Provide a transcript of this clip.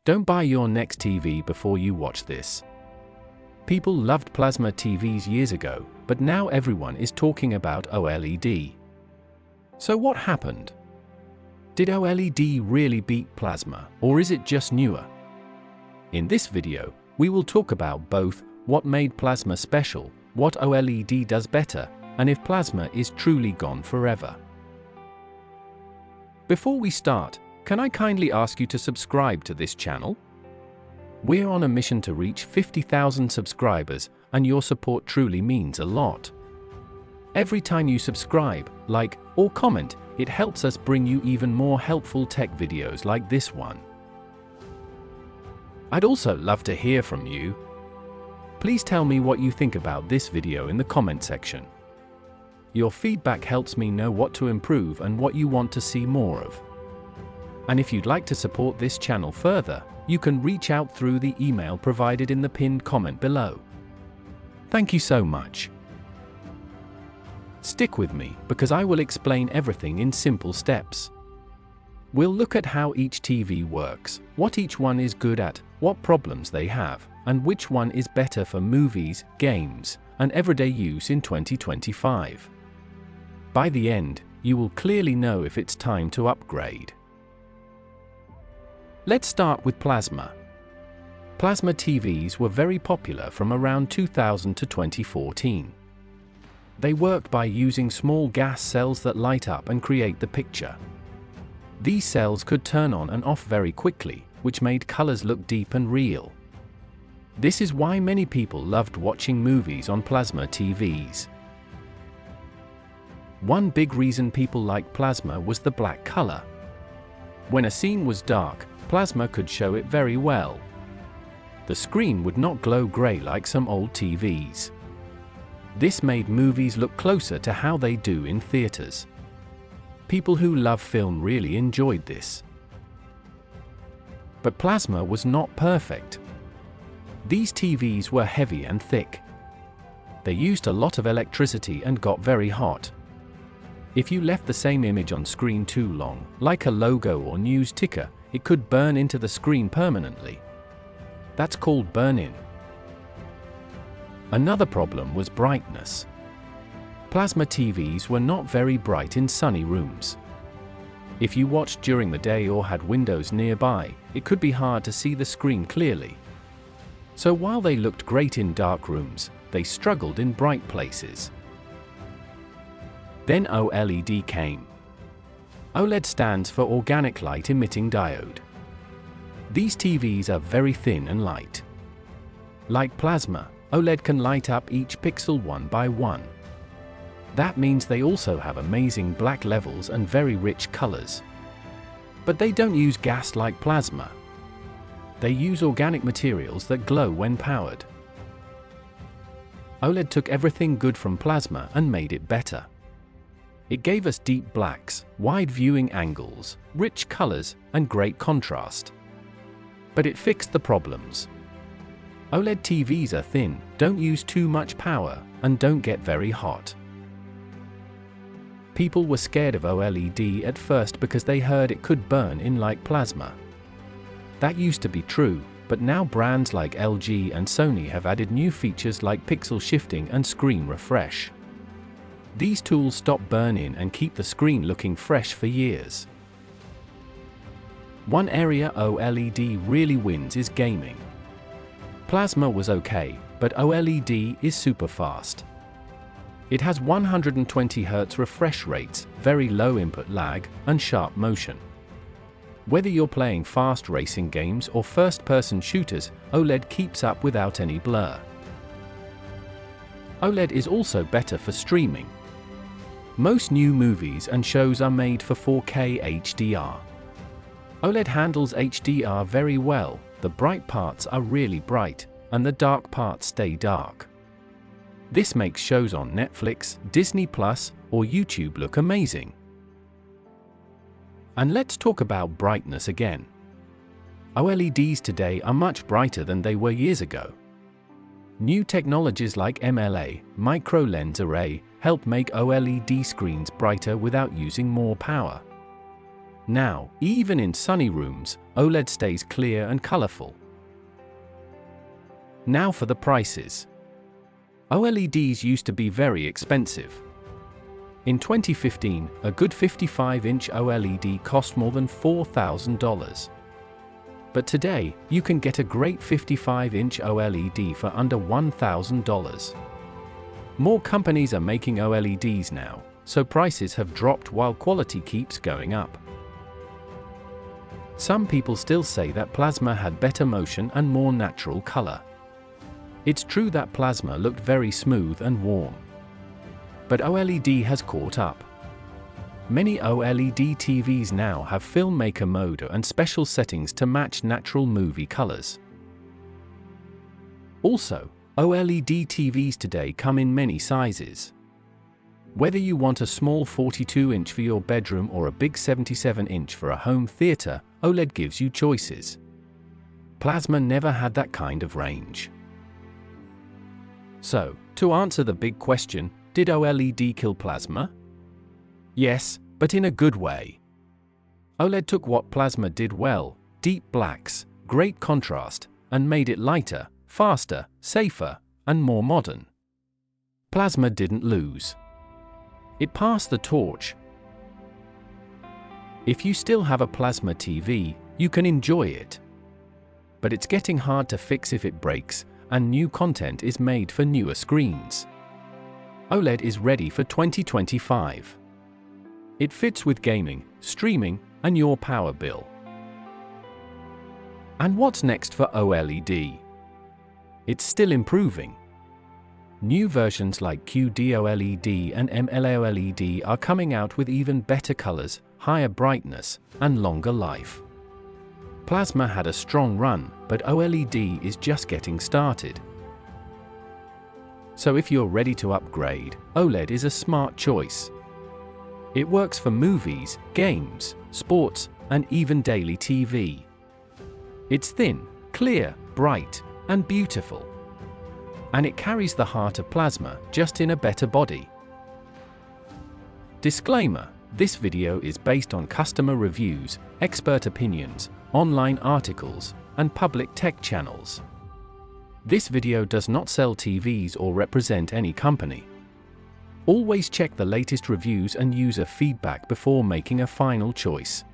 Don't buy your next TV before you watch this. People loved plasma TVs years ago, but now everyone is talking about OLED. So what happened? Did OLED really beat plasma, or is it just newer? In this video, we will talk about both, what made plasma special, what OLED does better, and if plasma is truly gone forever. Before we start, can I kindly ask you to subscribe to this channel? We're on a mission to reach 50,000 subscribers, and your support truly means a lot. Every time you subscribe, like, or comment, it helps us bring you even more helpful tech videos like this one. I'd also love to hear from you. Please tell me what you think about this video in the comment section. Your feedback helps me know what to improve and what you want to see more of. And if you'd like to support this channel further, you can reach out through the email provided in the pinned comment below. Thank you so much. Stick with me, because I will explain everything in simple steps. We'll look at how each TV works, what each one is good at, what problems they have, and which one is better for movies, games, and everyday use in 2025. By the end, you will clearly know if it's time to upgrade. Let's start with plasma. Plasma TVs were very popular from around 2000 to 2014. They worked by using small gas cells that light up and create the picture. These cells could turn on and off very quickly, which made colors look deep and real. This is why many people loved watching movies on plasma TVs. One big reason people liked plasma was the black color. When a scene was dark, plasma could show it very well. The screen would not glow gray like some old TVs. This made movies look closer to how they do in theaters. People who love film really enjoyed this. But plasma was not perfect. These TVs were heavy and thick. They used a lot of electricity and got very hot. If you left the same image on screen too long, like a logo or news ticker, it could burn into the screen permanently. That's called burn-in. Another problem was brightness. Plasma TVs were not very bright in sunny rooms. If you watched during the day or had windows nearby, it could be hard to see the screen clearly. So while they looked great in dark rooms, they struggled in bright places. Then OLED came. OLED stands for Organic Light Emitting Diode. These TVs are very thin and light. Like plasma, OLED can light up each pixel one by one. That means they also have amazing black levels and very rich colors. But they don't use gas like plasma. They use organic materials that glow when powered. OLED took everything good from plasma and made it better. It gave us deep blacks, wide viewing angles, rich colors, and great contrast. But it fixed the problems. OLED TVs are thin, don't use too much power, and don't get very hot. People were scared of OLED at first because they heard it could burn in like plasma. That used to be true, but now brands like LG and Sony have added new features like pixel shifting and screen refresh. These tools stop burn-in and keep the screen looking fresh for years. One area OLED really wins is gaming. Plasma was okay, but OLED is super fast. It has 120 Hz refresh rates, very low input lag, and sharp motion. Whether you're playing fast racing games or first-person shooters, OLED keeps up without any blur. OLED is also better for streaming. Most new movies and shows are made for 4K HDR. OLED handles HDR very well, the bright parts are really bright, and the dark parts stay dark. This makes shows on Netflix, Disney+, or YouTube look amazing. And let's talk about brightness again. OLEDs today are much brighter than they were years ago. New technologies like MLA, micro-lens array, help make OLED screens brighter without using more power. Now, even in sunny rooms, OLED stays clear and colorful. Now for the prices. OLEDs used to be very expensive. In 2015, a good 55-inch OLED cost more than $4,000. But today, you can get a great 55-inch OLED for under $1,000. More companies are making OLEDs now, so prices have dropped while quality keeps going up. Some people still say that plasma had better motion and more natural color. It's true that plasma looked very smooth and warm. But OLED has caught up. Many OLED TVs now have filmmaker mode and special settings to match natural movie colors. Also, OLED TVs today come in many sizes. Whether you want a small 42-inch for your bedroom or a big 77-inch for a home theater, OLED gives you choices. Plasma never had that kind of range. So, to answer the big question, did OLED kill plasma? Yes, but in a good way. OLED took what plasma did well: deep blacks, great contrast, and made it lighter, faster, safer, and more modern. Plasma didn't lose. It passed the torch. If you still have a plasma TV, you can enjoy it. But it's getting hard to fix if it breaks, and new content is made for newer screens. OLED is ready for 2025. It fits with gaming, streaming, and your power bill. And what's next for OLED? It's still improving. New versions like QD-OLED and MLA OLED are coming out with even better colors, higher brightness, and longer life. Plasma had a strong run, but OLED is just getting started. So if you're ready to upgrade, OLED is a smart choice. It works for movies, games, sports, and even daily TV. It's thin, clear, bright, and beautiful. And it carries the heart of plasma, just in a better body. Disclaimer: this video is based on customer reviews, expert opinions, online articles, and public tech channels. This video does not sell TVs or represent any company. Always check the latest reviews and user feedback before making a final choice.